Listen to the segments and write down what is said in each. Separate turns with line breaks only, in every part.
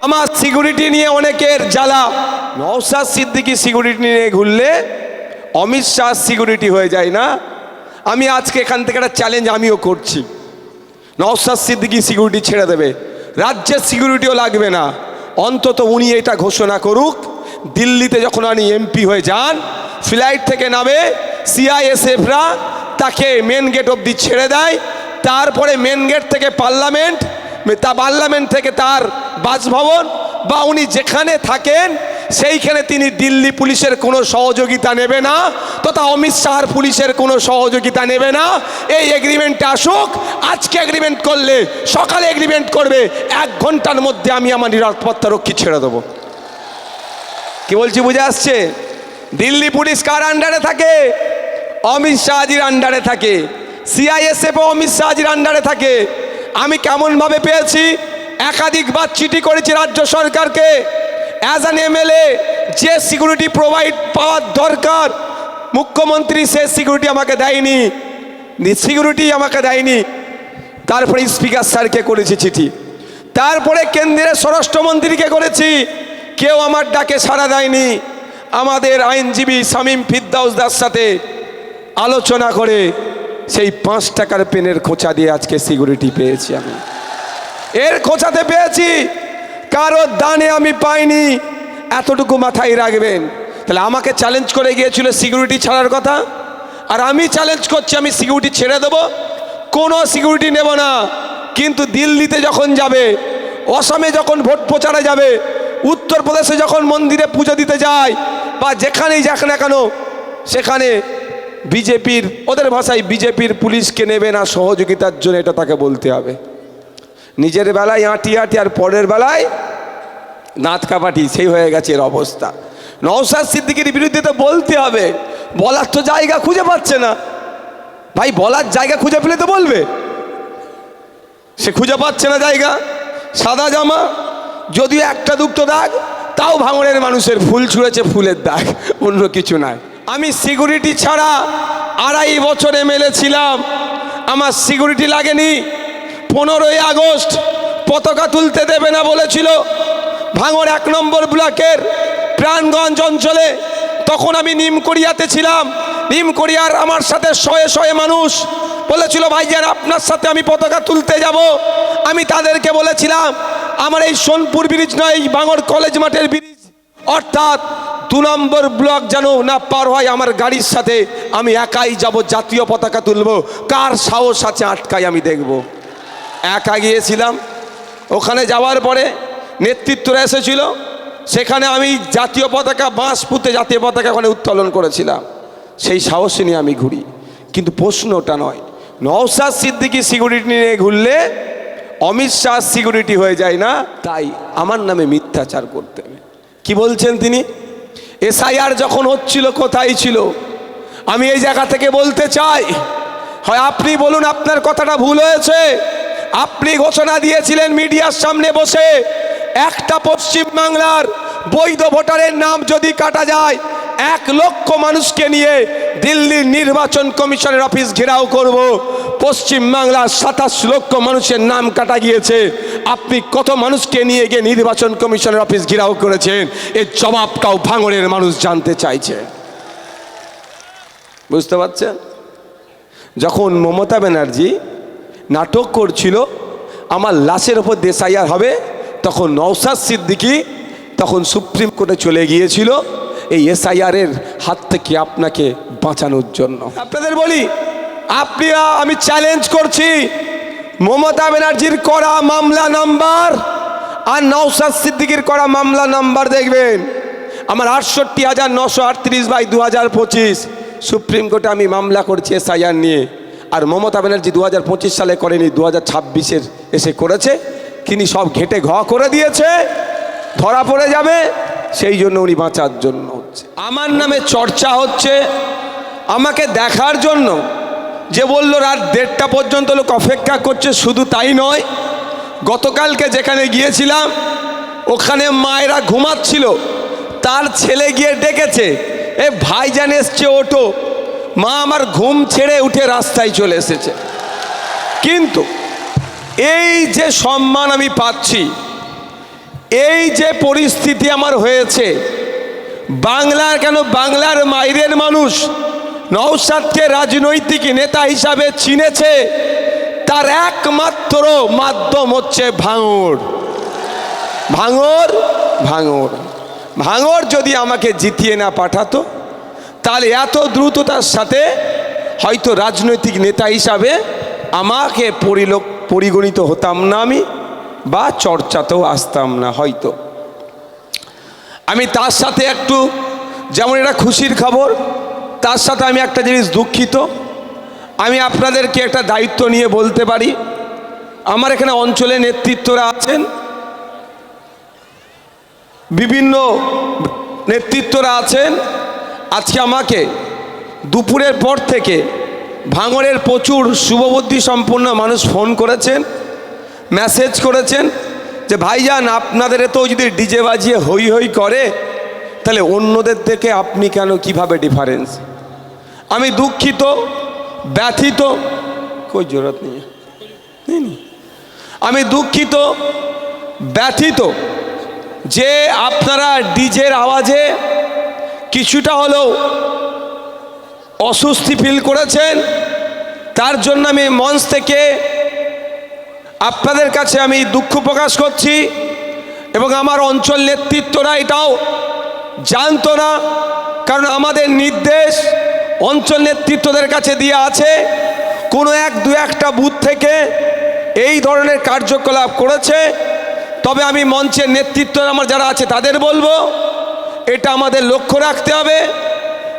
আমার সিকিউরিটি নিয়ে অনেকের জ্বালা। নওশাদ সিদ্দিকী সিকিউরিটি নিয়ে ঘুরলে অমিত শাহ সিকিউরিটি হয়ে যায় না? আমি আজকে এখান থেকে একটা চ্যালেঞ্জ আমিও করছি, নওশাদ সিদ্দিকী সিকিউরিটি ছেড়ে দেবে, রাজ্যের সিকিউরিটিও লাগবে না, অন্তত উনি এটা ঘোষণা করুক দিল্লিতে যখন উনি এমপি হয়ে যান, ফ্লাইট থেকে নামে সিআইএসএফরা তাকে মেন গেট অবধি ছেড়ে দেয়, তারপরে মেন গেট থেকে পার্লামেন্ট থেকে তার বাসভবন বা উনি যেখানে থাকেন সেইখানে তিনি দিল্লি পুলিশের কোনো সহযোগিতা নেবে না, তথা অমিত শাহর পুলিশের কোনো সহযোগিতা নেবে না। এই এগ্রিমেন্টে আসুক, আজকে এগ্রিমেন্ট করলে সকালে এগ্রিমেন্ট করবে, 1 ঘন্টার মধ্যে আমি আমার নিরাপত্তা রক্ষী ছেড়ে দেবো। কি বলছি বুঝে আসছে? দিল্লি পুলিশ কার আন্ডারে থাকে? অমিত শাহজির আন্ডারে থাকে। সিআইএসএফও অমিত শাহজির আন্ডারে থাকে। আমি কেমনভাবে পেয়েছি, একাধিকবার চিঠি করেছি রাজ্য সরকারকে, অ্যাজ অ্যান এমএলএ যে সিকিউরিটি প্রোভাইড পাওয়ার দরকার মুখ্যমন্ত্রী সে সিকিউরিটি আমাকে দেয়নি। তারপরে স্পিকার স্যারকে করেছি চিঠি, তারপরে কেন্দ্রের স্বরাষ্ট্রমন্ত্রীকে করেছি, কেউ আমার ডাকে সাড়া দেয়নি। আমাদের আইনজীবী শামীম ফিরদাউসদার সাথে আলোচনা করে সেই 5 টাকার পেনের খোঁচা দিয়ে আজকে সিকিউরিটি পেয়েছি। আমি এর খোঁচাতে পেয়েছি, কারো দানে আমি পাইনি, এতটুকু মাথায় রাখবেন। তাহলে আমাকে চ্যালেঞ্জ করে গিয়েছিল সিকিউরিটি ছাড়ার কথা, আর আমি চ্যালেঞ্জ করছি আমি সিকিউরিটি ছেড়ে দেবো, কোনো সিকিউরিটি নেব না। কিন্তু দিল্লিতে যখন যাবে, অসমে যখন ভোট প্রচারে যাবে, উত্তরপ্রদেশে যখন মন্দিরে পুজো দিতে যায়, বা যেখানেই যাক না কেন, সেখানে বিজেপির, ওদের ভাষায় বিজেপির পুলিশকে নেবে না সহযোগিতার জন্য, এটা তাকে বলতে হবে। নিজের বেলায় আঁটি আর পরের বেলায় দাঁত কাপাটি, সেই হয়ে গেছে এর অবস্থা। নওশাদ সিদ্দিকীর বিরুদ্ধে তো বলতে হবে, বলার তো জায়গা খুঁজে পাচ্ছে না ভাই। বলার জায়গা খুঁজে পেলে তো বলবে, সে খুঁজে পাচ্ছে না জায়গা। সাদা জামা, যদিও 1-2 দাগ, তাও ভাঙড়ের মানুষের ফুল ছুঁড়েছে, ফুলের দাগ, অন্য কিছু নাই। আমি সিকিউরিটি ছাড়া 2.5 বছর এমএলএ ছিলাম, আমার সিকিউরিটি লাগেনি। 15ই আগস্ট পতাকা তুলতে দেবে না বলেছিল ভাঙড় 1 নম্বর ব্লকের প্রাণগঞ্জ অঞ্চলে, তখন আমি নিমকড়িয়াতে ছিলাম। নিমকড়িয়ার আমার সাথে শয়ে মানুষ বলেছিল ভাইজান আপনার সাথে আমি পতাকা তুলতে যাব। আমি তাদেরকে বলেছিলাম আমার এই সোনপুর ব্রিজ নয়, এই ভাঙড় কলেজ মাঠের ব্রিজ, অর্থাৎ 2 নম্বর ব্লক যেন না পার হয়, আমার গাড়ির সাথে আমি একাই যাব, জাতীয় পতাকা তুলব, কার সাহস আছে আটকাই আমি দেখব। একা গিয়েছিলাম, ওখানে যাওয়ার পরে নেতৃত্বরা এসেছিল, সেখানে আমি জাতীয় পতাকা বাঁশ পুঁতে জাতীয় পতাকা ওখানে উত্তোলন করেছিলাম। সেই সাহস নিয়ে আমি ঘুরি। কিন্তু প্রশ্নটা নয়, নওশাদ সিদ্দিকী সিকিউরিটি নিয়ে ঘুরলে অমিত শাহ সিকিউরিটি হয়ে যায় না, তাই আমার নামে মিথ্যাচার করতে হবে। কি বলছেন তিনি? এসআইআর যখন হচ্ছিল কোথায় ছিল? আমি এই জায়গা থেকে বলতে চাই, হয় আপনি বলুন আপনার কথাটা ভুল হয়েছে। আপনি ঘোষণা দিয়েছিলেন মিডিয়ার সামনে বসে, একটা পশ্চিম বাংলার বৈধ ভোটারের নাম যদি কাটা যায় 1 লক্ষ মানুষকে নিয়ে দিল্লির নির্বাচন কমিশনের অফিস ঘেরাও করব। পশ্চিম বাংলার 27 লক্ষ মানুষের নাম কাটা গিয়েছে, আপনি কত মানুষকে নিয়ে গিয়ে নির্বাচন কমিশনের অফিস ঘেরাও করেছেন? এর জবাবটাও ভাঙড়ের মানুষ জানতে চাইছে। বুঝতে পারছেন? যখন মমতা ব্যানার্জি নাটক করছিল আমার লাশের ওপর এসআইআর হবে, তখন নওশাদ সিদ্দিকী তখন সুপ্রিম কোর্টে চলে গিয়েছিল এই এসআইআরের হাত থেকে আপনাকে বাঁচানোর জন্য। আপনাদের বলি, আমি চ্যালেঞ্জ করছি, মমতা ব্যানার্জির করা মামলা নাম্বার আর নওশাদ সিদ্দিকীর করা মামলা নাম্বার দেখবেন। আমার 68,938/2025 সুপ্রিম কোর্টে আমি মামলা করছি এসআইআর নিয়ে। আর মমতা ব্যানার্জি 2025 সালে করেনি, 2026-এর এসে করেছে। তিনি সব ঘেটে ঘ করে দিয়েছে, ধরা পড়ে যাবে, সেই জন্য উনি বাঁচার জন্য হচ্ছে। আমার নামে চর্চা হচ্ছে আমাকে দেখার জন্য। যে বলল রাত 1:30টা পর্যন্ত লোক অপেক্ষা করছে, শুধু তাই নয়, গতকালকে যেখানে গিয়েছিলাম ওখানে মায়েরা ঘুমাচ্ছিল, তার ছেলে গিয়ে ডেকেছে, এ ভাইজান এসছে ওঠো। মা আমার ঘুম ছেড়ে উঠে রাস্তায় চলে এসেছে। কিন্তু এই যে সম্মান আমি পাচ্ছি, এই যে পরিস্থিতি আমার হয়েছে, বাংলার কেন বাংলার বাইরের মানুষ নওশাদকে রাজনৈতিক নেতা হিসাবে চিনেছে, তার একমাত্র মাধ্যম হচ্ছে ভাঙড়। ভাঙড় ভাঙড় ভাঙড় যদি আমাকে জিতিয়ে না পাঠাতো, তাহলে এত দ্রুততার সাথে হয়তো রাজনৈতিক নেতা হিসাবে আমাকে পরিগণিত হতাম না আমি, বা চর্চাতেও আসতাম না হয়তো। আমি তার সাথে একটু, যেমন এটা খুশির খবর, তার সাথে আমি একটা জিনিস দুঃখিত। আমি আপনাদেরকে একটা দায়িত্ব নিয়ে বলতে পারি, আমার এখানে অঞ্চলে নেতৃত্বরা আছেন, বিভিন্ন নেতৃত্বরা আছেন। আজকে আমাকে দুপুরের পর থেকে ভাঙড়ের প্রচুর শুভবুদ্ধি সম্পন্ন মানুষ ফোন করেছেন, মেসেজ করেছেন যে ভাইজান আপনাদের তো যদি ডিজে বাজিয়ে হই হই করে, তাহলে অন্যদের থেকে আপনি কেন, কিভাবে ডিফারেন্স? আমি দুঃখিত, ব্যথিত, কই জরুরত নেই, আমি দুঃখিত, ব্যথিত যে আপনারা ডিজের আওয়াজে কিছুটা হলেও অস্বস্তি ফিল করেছেন। তার জন্য আমি মঞ্চ থেকে আপনাদের কাছে আমি দুঃখ প্রকাশ করছি, এবং আমার অঞ্চল নেতৃত্বরা এটাও জানতো না, কারণ আমাদের নির্দেশ অঞ্চল নেতৃত্বদের কাছে দিয়ে আছে, কোনো একটা বুথ থেকে এই ধরনের কার্যকলাপ করেছে। তবে আমি মঞ্চের নেতৃত্ব আমার যারা আছে তাদের বলবো, এটা আমাদের লক্ষ্য রাখতে হবে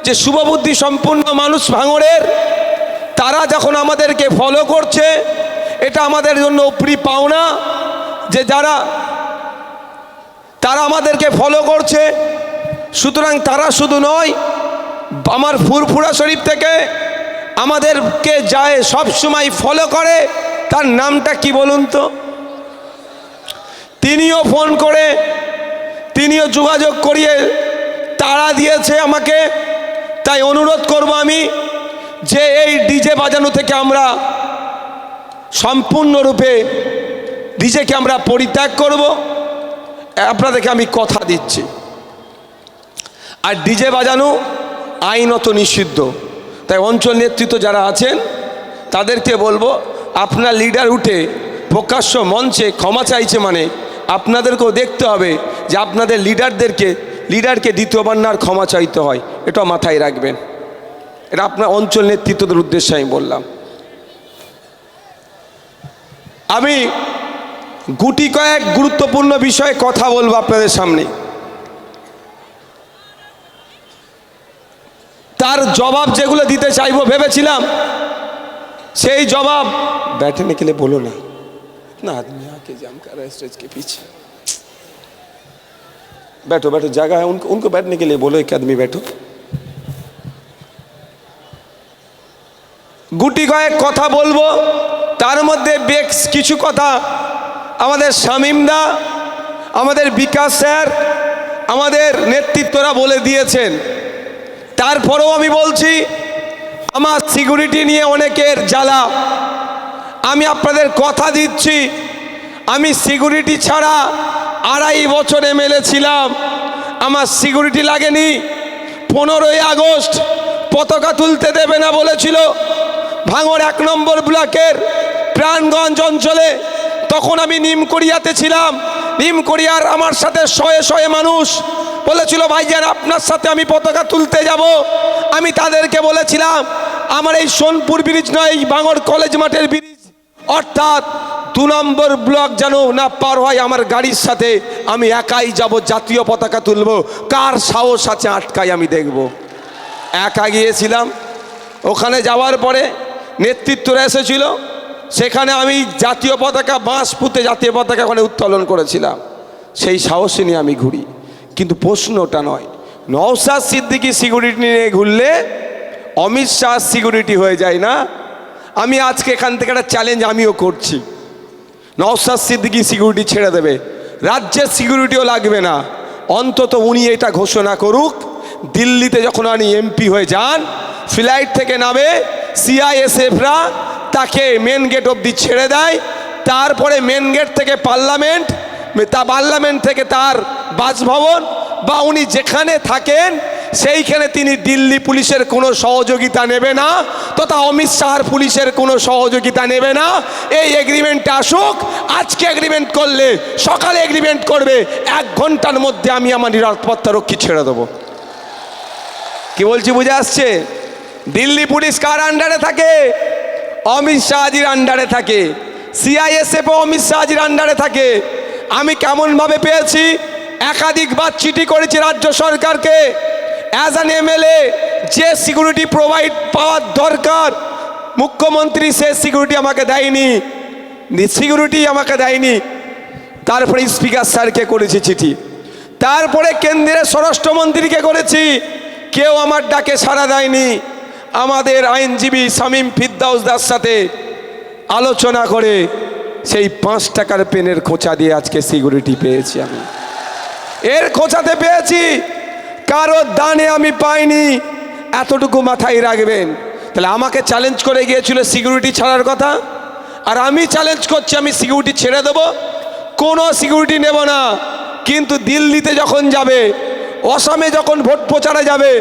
যে শুভবুদ্ধি সম্পন্ন মানুষ ভাঙড়ের, তারা যখন আমাদেরকে ফলো করছে, এটা আমাদের জন্য উপরি পাওনা যে তারা আমাদেরকে ফলো করছে। সুতরাং তারা শুধু নয়, আমার ফুরফুরা শরীফ থেকে আমাদেরকে যায় সব সময় ফলো করে, তার নামটা কি বলুন তো? তিনিও ফোন করে, তিনিও যোগাযোগ করিয়ে তাড়া দিয়েছে আমাকে। তাই অনুরোধ করব আমি যে এই ডিজে বাজানো থেকে আমরা সম্পূর্ণরূপে ডিজেকে আমরা পরিত্যাগ করব, আপনাদেরকে আমি কথা দিচ্ছি। আর ডিজে বাজানো আইনত নিষিদ্ধ। তাই অঞ্চল নেতৃত্ব যারা আছেন তাদেরকে বলবো, আপনার লিডার উঠে প্রকাশ্য মঞ্চে ক্ষমা চাইছে, মানে আপনাদেরকেও দেখতে হবে যে আপনাদের লিডারকে দ্বিতীয়বার না আর ক্ষমা চাইতে হয়, এটা মাথায় রাখবেন। এটা আপনার অঞ্চল নেতৃত্বদের উদ্দেশ্যে আমি বললাম। আমি গুটি কয়েক গুরুত্বপূর্ণ বিষয়ে কথা বলবো আপনাদের সামনে, তার জবাব যেগুলো দিতে চাইবো ভেবেছিলাম, সেই জবাব बैठने के लिए बोलो ना, इतना आदमी आके जाम कर रहा है स्टेज के पीछे, बैठो बैठो, जगह है, उनको बैठने के लिए बोलो, एक आदमी बैठो। গুটি কয়েক কথা বলবো, তার মধ্যে বেশ কিছু কথা আমাদের শামীমদা, আমাদের বিকাশ স্যার, আমাদের নেতৃত্বরা বলে দিয়েছেন। তারপরেও আমি বলছি, আমার সিকিউরিটি নিয়ে অনেকের জ্বালা, আমি আপনাদের কথা দিচ্ছি, আমি সিকিউরিটি ছাড়া 2.5 বছর এমএলএ ছিলাম, আমার সিকিউরিটি লাগেনি। 15ই আগস্ট পতাকা তুলতে দেবে না বলেছিল ভাঙড় 1 নম্বর ব্লকের প্রাণগঞ্জ অঞ্চলে, তখন আমি নিমকড়িয়াতে ছিলাম। নিমকড়িয়ার আমার সাথে শয়ে শয়ে মানুষ বলেছিল ভাইজান আপনার সাথে আমি পতাকা তুলতে যাব। আমি তাদেরকে বলেছিলাম আমার এই সোনপুর ব্রিজ নয়, এই ভাঙড় কলেজ মাঠের ব্রিজ, অর্থাৎ 2 নম্বর ব্লক যেন না পার হয়, আমার গাড়ির সাথে আমি একাই যাব, জাতীয় পতাকা তুলব, কার সাহস আছে আটকাই আমি দেখব। একা গিয়েছিলাম, ওখানে যাওয়ার পরে নেতৃত্বরা এসেছিল, সেখানে আমি জাতীয় পতাকা বাঁশ পুঁতে জাতীয় পতাকা ওখানে উত্তোলন করেছিলাম, সেই সাহসে নিয়ে আমি ঘুরি। কিন্তু প্রশ্নটা নয়, নওশাদ সিদ্দিকী সিকিউরিটি নিয়ে ঘুরলে অমিত শাহ সিকিউরিটি হয়ে যায় না? আমি আজকে এখান থেকে একটা চ্যালেঞ্জ আমিও করছি, নওশাদ সিদ্দিকী সিকিউরিটি ছেড়ে দেবে, রাজ্যের সিকিউরিটিও লাগবে না, অন্তত উনি এটা ঘোষণা করুক, দিল্লিতে যখন উনি এমপি হয়ে যান, ফ্লাইট থেকে নামে সিআইএসএফরা তাকে মেন গেট অবধি ছেড়ে দেয়, তারপরে মেন গেট থেকে পার্লামেন্ট, তা পার্লামেন্ট থেকে তার বাসভবন বা উনি যেখানে থাকেন সেইখানে তিনি দিল্লি পুলিশের কোনো সহযোগিতা নেবে না, তথা অমিত শাহর পুলিশের কোনো সহযোগিতা নেবে না। এই এগ্রিমেন্টটা আসুক, আজকে এগ্রিমেন্ট করলে সকালে এগ্রিমেন্ট করবে, 1 ঘন্টার মধ্যে আমি আমার নিরাপত্তা রক্ষী ছেড়ে দেবো। কি বলছি বুঝে আসছে? দিল্লি পুলিশ কার আন্ডারে থাকে? অমিত শাহজির আন্ডারে থাকে। সিআইএসএফও অমিত শাহজির আন্ডারে থাকে। আমি কেমনভাবে পেয়েছি? একাধিকবার চিঠি করেছি রাজ্য সরকারকে। অ্যাজ অ্যান এমএলএ যে সিকিউরিটি প্রোভাইড পাওয়ার দরকার, মুখ্যমন্ত্রী সে সিকিউরিটি আমাকে দেয়নি, তারপরে স্পিকার স্যারকে করেছি চিঠি, তারপরে কেন্দ্রের স্বরাষ্ট্রমন্ত্রীকে করেছি, কেউ আমার ডাকে সাড়া দেয়নি। আমাদের আইনজীবী শামীম ফিরদৌসদার সাথে আলোচনা করে সেই 5 টাকার পেনের খোঁচা দিয়ে আজকে সিকিউরিটি পেয়েছি। আমি এর খোঁচাতে পেয়েছি, কারো দানে আমি পাইনি, এতটুকু মাথায় রাখবেন। তাহলে আমাকে চ্যালেঞ্জ করে গিয়েছিল সিকিউরিটি ছাড়ার কথা, আর আমি চ্যালেঞ্জ করছি আমি সিকিউরিটি ছেড়ে দেবো, কোনো সিকিউরিটি নেব না। কিন্তু দিল্লিতে যখন যাবে, অসমে যখন ভোট প্রচারে যাবে,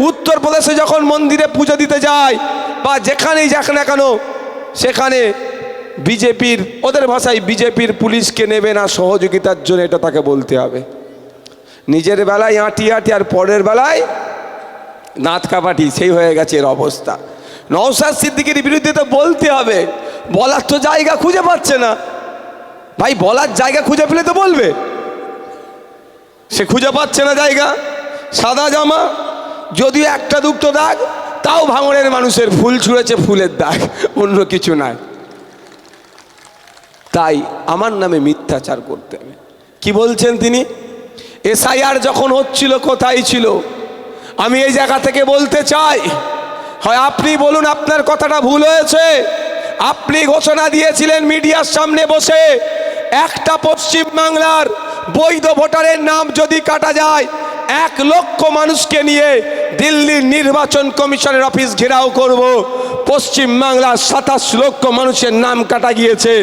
উত্তরপ্রদেশে যখন মন্দিরে পুজো দিতে যায়, বা যেখানেই যাক না কেন, সেখানে বিজেপির, ওদের ভাষায় বিজেপির পুলিশকে নেবে না সহযোগিতার জন্য, এটা তাকে বলতে হবে। নিজের বেলায় আঁটি আর পরের বেলায় দাঁত কাপাটি, সেই হয়ে গেছে এর অবস্থা। নওশাদ সিদ্দিকীর বিরুদ্ধে তো বলতে হবে, বলার তো জায়গা খুঁজে পাচ্ছে না। ভাই বলার জায়গা খুঁজে পেলে তো বলবে, সে খুঁজে পাচ্ছে না জায়গা। সাদা জামা, যদিও 1-2 দাগ, তাও ভাঙড়ের মানুষের ফুল ছুঁড়েছে, ফুলের দাগ, অন্য কিছু নয়। তাই আমার নামে মিথ্যাচার করতে হবে। কি বলছেন তিনি? এসআইআর যখন হচ্ছিল কোথায় ছিল? আমি এই জায়গা থেকে বলতে চাই, হয় আপনি বলুন আপনার কথাটা ভুল হয়েছে। আপনি ঘোষণা দিয়েছিলেন মিডিয়ার সামনে বসে, একটা পশ্চিম বাংলার বৈধ ভোটারের নাম যদি কাটা যায়, 1 লক্ষ মানুষকে নিয়ে দিল্লির নির্বাচন কমিশনের অফিস ঘেরাও করব। পশ্চিম বাংলার 27 লক্ষ মানুষের নাম কাটা গিয়েছে,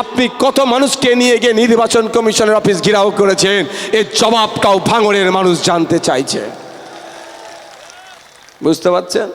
আপনি কত মানুষকে নিয়ে গিয়ে নির্বাচন কমিশনের অফিস ঘেরাও করেছেন? এর জবাবটাও ভাঙড়ের মানুষ জানতে চাইছে। বুঝতে পারছেন?